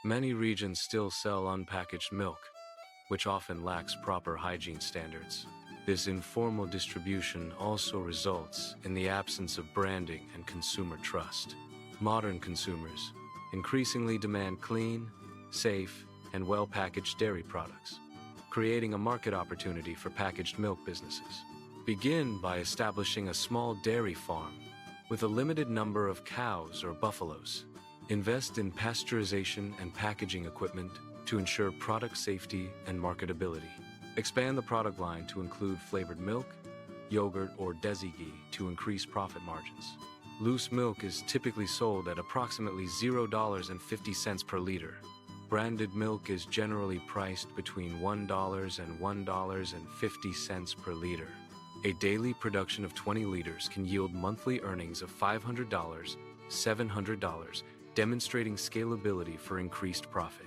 Many regions still sell unpackaged milk, which often lacks proper hygiene standards. This informal distribution also results in the absence of branding and consumer trust. Modern consumers increasingly demand clean, safe, and well-packaged dairy products, creating a market opportunity for packaged milk businesses. Begin by establishing a small dairy farm with a limited number of cows or buffaloes. Invest in pasteurization and packaging equipment to ensure product safety and marketability. Expand the product line to include flavored milk, yogurt, or desi ghee to increase profit margins. Loose milk is typically sold at approximately $0.50 per liter. Branded milk is generally priced between $1 and $1.50 per liter. A daily production of 20 liters can yield monthly earnings of $500, $700, demonstrating scalability for increased profit.